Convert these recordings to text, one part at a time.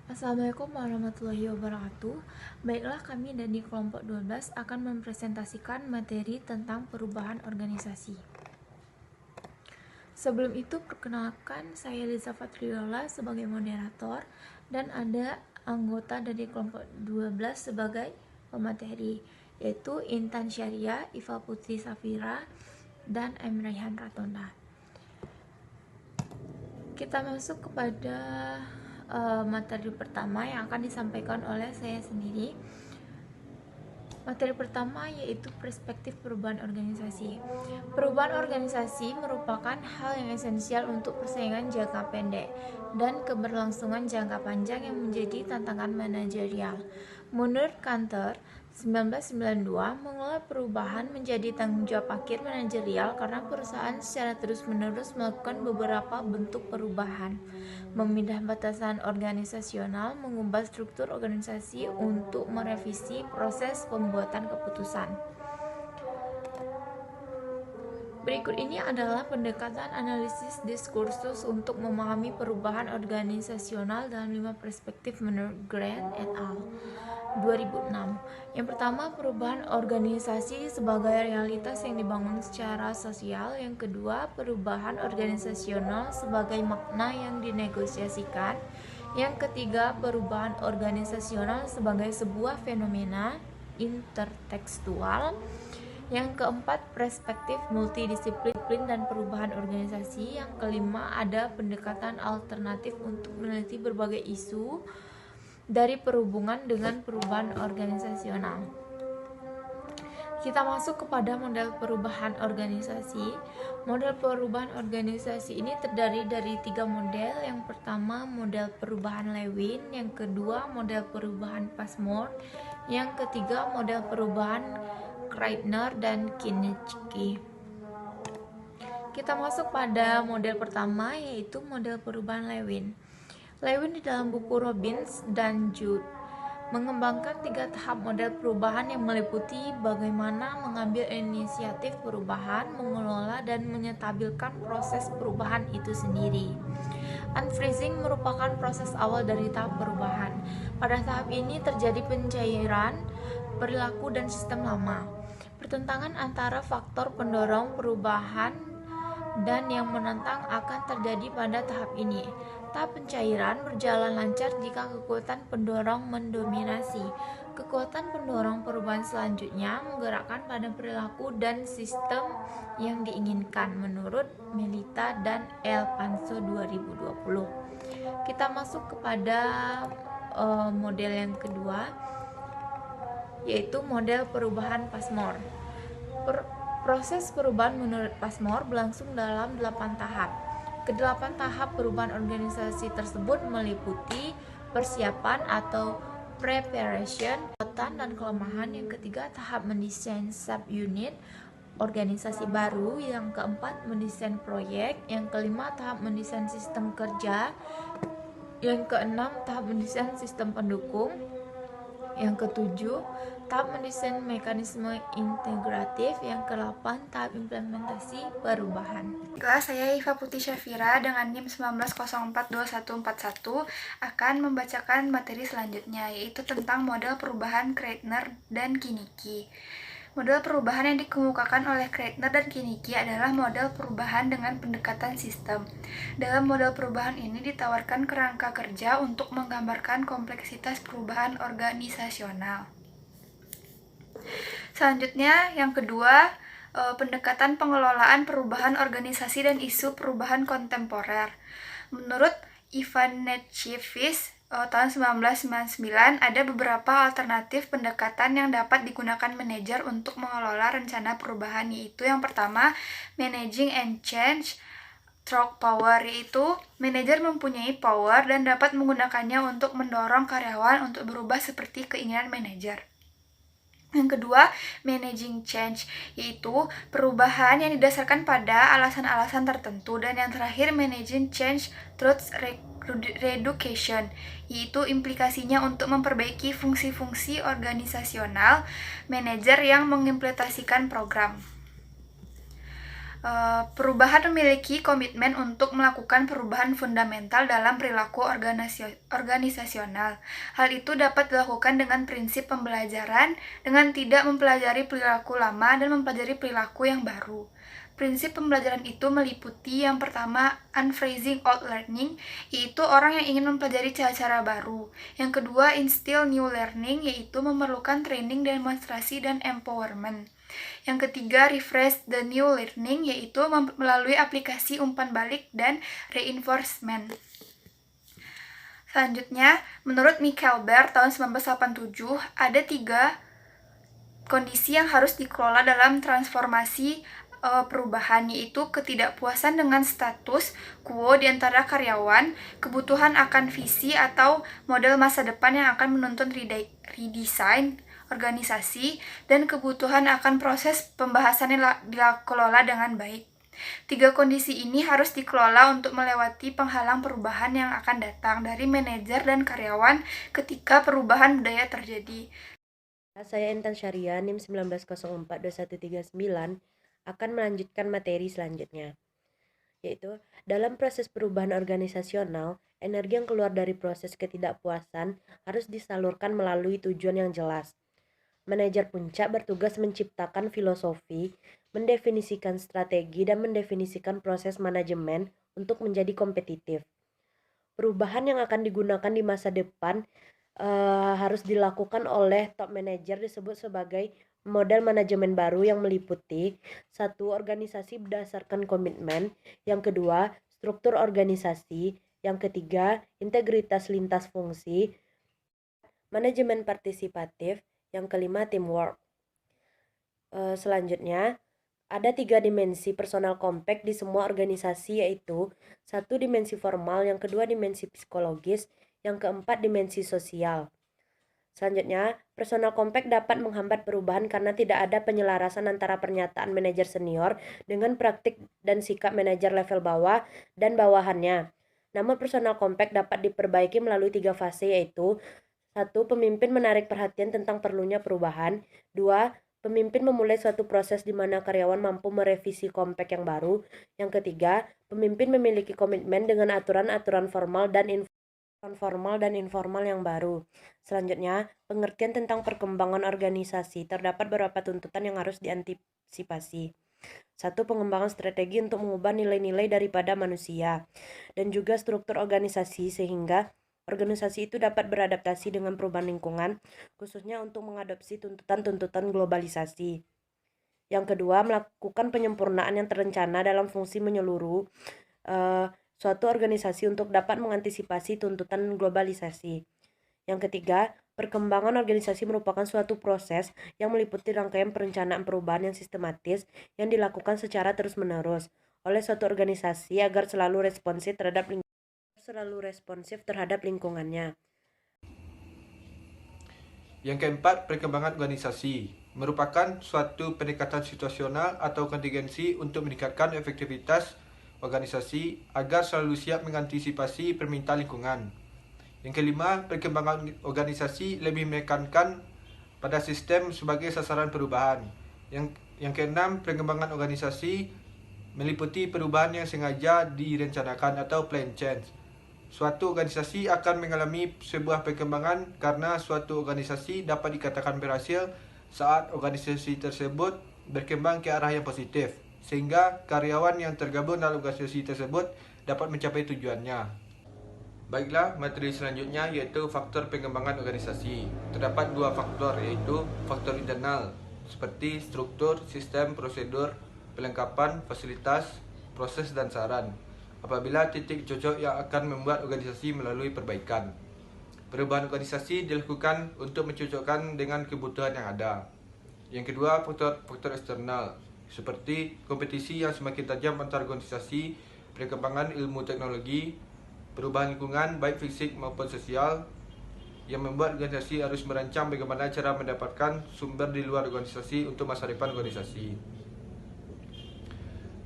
Assalamualaikum warahmatullahi wabarakatuh. Baiklah, kami dari kelompok 12 akan mempresentasikan materi tentang perubahan organisasi. Sebelum itu, perkenalkan, saya Liza Fatriola sebagai moderator dan ada anggota dari kelompok 12 sebagai pemateri, yaitu Intan Syariah, Iva Putri Safira, dan M. Raihan Ratonda. Kita masuk kepada materi pertama yang akan disampaikan oleh saya sendiri. Materi pertama yaitu perspektif perubahan organisasi. Perubahan organisasi merupakan hal yang esensial untuk persaingan jangka pendek dan keberlangsungan jangka panjang yang menjadi tantangan manajerial. Menurut Kanter, 1992, mengelola perubahan menjadi tanggung jawab akhir manajerial karena perusahaan secara terus-menerus melakukan beberapa bentuk perubahan, memindah batasan organisasional, mengubah struktur organisasi untuk merevisi proses pembuatan keputusan. Berikut ini adalah pendekatan analisis diskursus untuk memahami perubahan organisasional dalam 5 perspektif menurut Grant et al. 2006. Yang pertama, perubahan organisasi sebagai realitas yang dibangun secara sosial. Yang kedua, perubahan organisasional sebagai makna yang dinegosiasikan. Yang ketiga, perubahan organisasional sebagai sebuah fenomena intertekstual. Yang keempat, perspektif multidisiplin dan perubahan organisasi. Yang kelima, ada pendekatan alternatif untuk meneliti berbagai isu dari perhubungan dengan perubahan organisasional. Kita masuk kepada model perubahan organisasi. Model perubahan organisasi ini terdiri dari 3 model. Yang pertama, model perubahan Lewin. Yang kedua, model perubahan Passmore. Yang ketiga, model perubahan Kreitner dan Kinichki. Kita masuk pada model pertama, yaitu model perubahan Lewin. Lewin di dalam buku Robbins dan Judd mengembangkan 3 tahap model perubahan yang meliputi bagaimana mengambil inisiatif perubahan, mengelola, dan menyetabilkan proses perubahan itu sendiri. Unfreezing merupakan proses awal dari tahap perubahan. Pada tahap ini terjadi pencairan perilaku dan sistem lama. Pertentangan antara faktor pendorong perubahan dan yang menentang akan terjadi pada tahap ini. Tahap pencairan berjalan lancar jika kekuatan pendorong mendominasi. Kekuatan pendorong perubahan selanjutnya menggerakkan pada perilaku dan sistem yang diinginkan menurut Melita dan El Panso 2020. Kita masuk kepada model yang kedua, yaitu model perubahan Passmore. Proses perubahan menurut Passmore berlangsung dalam 8 tahap. Ke-8 tahap perubahan organisasi tersebut meliputi persiapan atau preparation, kekuatan dan kelemahan. Yang ketiga, tahap mendesain subunit organisasi baru. Yang keempat, mendesain proyek. Yang kelima, tahap mendesain sistem kerja. Yang keenam, tahap mendesain sistem pendukung. Yang ketujuh, tahap mendesain mekanisme integratif. Yang ke-8, tahap implementasi perubahan. Saya Iva Putri Syafira dengan NIM 19042141 akan membacakan materi selanjutnya, yaitu tentang model perubahan Kreitner dan Kinichi. Model perubahan yang dikemukakan oleh Kreitner dan Kinichi adalah model perubahan dengan pendekatan sistem. Dalam model perubahan ini ditawarkan kerangka kerja untuk menggambarkan kompleksitas perubahan organisasional. Selanjutnya, yang kedua, pendekatan pengelolaan perubahan organisasi dan isu perubahan kontemporer. Menurut Ivan Netchievis tahun 1999, ada beberapa alternatif pendekatan yang dapat digunakan manajer untuk mengelola rencana perubahan, yaitu yang pertama, managing and change through power, yaitu manajer mempunyai power dan dapat menggunakannya untuk mendorong karyawan untuk berubah seperti keinginan manajer. Yang kedua, managing change, yaitu perubahan yang didasarkan pada alasan-alasan tertentu. Dan yang terakhir, managing change through reeducation, yaitu implikasinya untuk memperbaiki fungsi-fungsi organisasional manajer yang mengimplementasikan program. Perubahan memiliki komitmen untuk melakukan perubahan fundamental dalam perilaku organisasional. Hal itu dapat dilakukan dengan prinsip pembelajaran, dengan tidak mempelajari perilaku lama dan mempelajari perilaku yang baru. Prinsip pembelajaran itu meliputi yang pertama, unphrasing old learning, yaitu orang yang ingin mempelajari cara-cara baru. Yang kedua, instill new learning, yaitu memerlukan training, demonstrasi, dan empowerment. Yang ketiga, refresh the new learning, yaitu melalui aplikasi umpan balik dan reinforcement. Selanjutnya, menurut Michael Baer tahun 1987, ada 3 kondisi yang harus dikelola dalam transformasi perubahan, yaitu ketidakpuasan dengan status quo di antara karyawan, kebutuhan akan visi atau model masa depan yang akan menuntun redesign organisasi, dan kebutuhan akan proses pembahasan yang dikelola dengan baik. 3 kondisi ini harus dikelola untuk melewati penghalang perubahan yang akan datang dari manajer dan karyawan ketika perubahan budaya terjadi. Saya Intan Syariah, NIM 19042139, akan melanjutkan materi selanjutnya, yaitu dalam proses perubahan organisasional, energi yang keluar dari proses ketidakpuasan harus disalurkan melalui tujuan yang jelas. Manajer puncak bertugas menciptakan filosofi, mendefinisikan strategi, dan mendefinisikan proses manajemen untuk menjadi kompetitif. Perubahan yang akan digunakan di masa depan harus dilakukan oleh top manager disebut sebagai model manajemen baru yang meliputi 1. Organisasi berdasarkan komitmen, yang kedua struktur organisasi, yang ketiga integritas lintas fungsi, manajemen partisipatif, yang kelima teamwork. Selanjutnya ada 3 dimensi personal compact di semua organisasi, yaitu 1. Dimensi formal, yang kedua dimensi psikologis, yang keempat dimensi sosial. Selanjutnya, personal compact dapat menghambat perubahan karena tidak ada penyelarasan antara pernyataan manajer senior dengan praktik dan sikap manajer level bawah dan bawahannya. Namun personal compact dapat diperbaiki melalui 3 fase, yaitu 1. Pemimpin menarik perhatian tentang perlunya perubahan. 2. Pemimpin memulai suatu proses di mana karyawan mampu merevisi compact yang baru. Yang ketiga, pemimpin memiliki komitmen dengan aturan-aturan formal dan informal yang baru. Selanjutnya, pengertian tentang perkembangan organisasi. Terdapat beberapa tuntutan yang harus diantisipasi. 1. Pengembangan strategi untuk mengubah nilai-nilai daripada manusia dan juga struktur organisasi sehingga organisasi itu dapat beradaptasi dengan perubahan lingkungan, khususnya untuk mengadopsi tuntutan-tuntutan globalisasi. Yang kedua, melakukan penyempurnaan yang terencana dalam fungsi menyeluruh suatu organisasi untuk dapat mengantisipasi tuntutan globalisasi. Yang ketiga, perkembangan organisasi merupakan suatu proses yang meliputi rangkaian perencanaan perubahan yang sistematis yang dilakukan secara terus-menerus oleh suatu organisasi agar selalu responsif terhadap lingkungannya. Yang keempat, perkembangan organisasi merupakan suatu pendekatan situasional atau kontingensi untuk meningkatkan efektivitas organisasi agar selalu siap mengantisipasi permintaan lingkungan. Yang kelima, perkembangan organisasi lebih menekankan pada sistem sebagai sasaran perubahan. Yang keenam, perkembangan organisasi meliputi perubahan yang sengaja direncanakan atau planned change. Suatu organisasi akan mengalami sebuah perkembangan karena suatu organisasi dapat dikatakan berhasil saat organisasi tersebut berkembang ke arah yang positif, sehingga karyawan yang tergabung dalam organisasi tersebut dapat mencapai tujuannya. Baiklah, materi selanjutnya yaitu faktor pengembangan organisasi. Terdapat 2 faktor, yaitu faktor internal seperti struktur, sistem, prosedur, pelengkapan, fasilitas, proses, dan saran. Apabila titik cocok yang akan membuat organisasi melalui perbaikan. Perubahan organisasi dilakukan untuk mencocokkan dengan kebutuhan yang ada. Yang kedua, faktor eksternal seperti kompetisi yang semakin tajam antar organisasi, perkembangan ilmu teknologi, perubahan lingkungan baik fisik maupun sosial yang membuat organisasi harus merancang bagaimana cara mendapatkan sumber di luar organisasi untuk masa depan organisasi.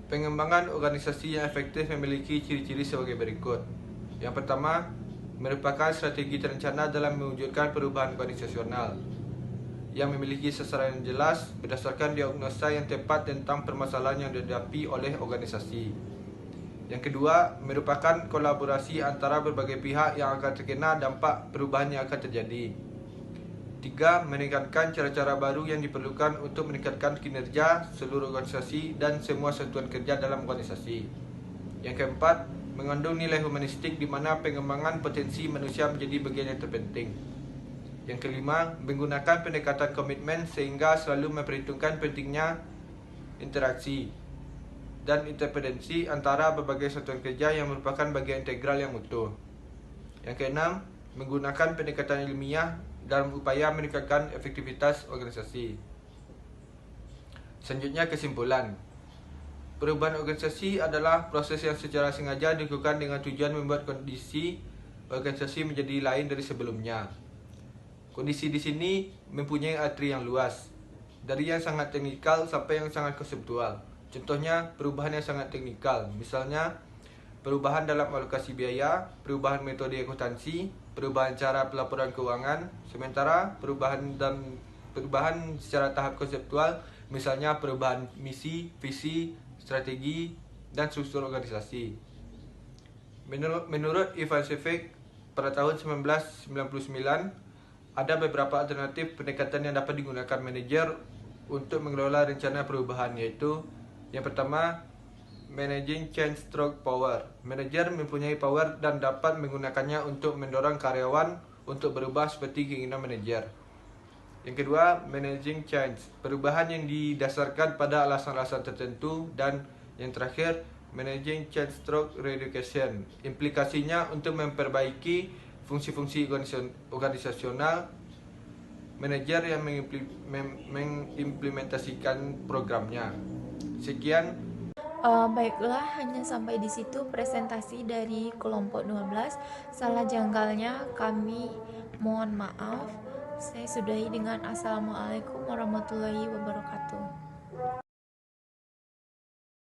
Pengembangan organisasi yang efektif memiliki ciri-ciri sebagai berikut. Yang pertama, merupakan strategi terencana dalam mewujudkan perubahan organisasional. yang memiliki sasaran yang jelas berdasarkan diagnosa yang tepat tentang permasalahan yang dihadapi oleh organisasi. Yang kedua, merupakan kolaborasi antara berbagai pihak yang akan terkena dampak perubahan yang akan terjadi. Tiga, meningkatkan cara-cara baru yang diperlukan untuk meningkatkan kinerja seluruh organisasi dan semua satuan kerja dalam organisasi. Yang keempat, mengandung nilai humanistik di mana pengembangan potensi manusia menjadi bagian yang terpenting. Yang kelima, menggunakan pendekatan komitmen sehingga selalu memperhitungkan pentingnya interaksi dan interdependensi antara berbagai satuan kerja yang merupakan bagian integral yang utuh. Yang keenam, menggunakan pendekatan ilmiah dalam upaya meningkatkan efektivitas organisasi. Selanjutnya, kesimpulan. Perubahan organisasi adalah proses yang secara sengaja dilakukan dengan tujuan membuat kondisi organisasi menjadi lain dari sebelumnya. Kondisi di sini mempunyai arti yang luas, dari yang sangat teknikal sampai yang sangat konseptual. Contohnya, perubahan yang sangat teknikal, misalnya perubahan dalam alokasi biaya, perubahan metode akuntansi, perubahan cara pelaporan keuangan, sementara perubahan secara tahap konseptual, misalnya perubahan misi, visi, strategi, dan struktur organisasi. Menurut Ivan Šefčík pada tahun 1999, ada beberapa alternatif pendekatan yang dapat digunakan manajer untuk mengelola rencana perubahan, yaitu yang pertama, managing change through power. Manajer mempunyai power dan dapat menggunakannya untuk mendorong karyawan untuk berubah seperti keinginan manajer. Yang kedua, managing change, perubahan yang didasarkan pada alasan-alasan tertentu. Dan yang terakhir, managing change through reeducation, implikasinya untuk memperbaiki fungsi-fungsi organisasional manajer yang mengimplementasikan programnya. Sekian. Baiklah, hanya sampai di situ presentasi dari kelompok 12. Salah janggalnya kami mohon maaf. Saya sudahi dengan Assalamualaikum warahmatullahi wabarakatuh.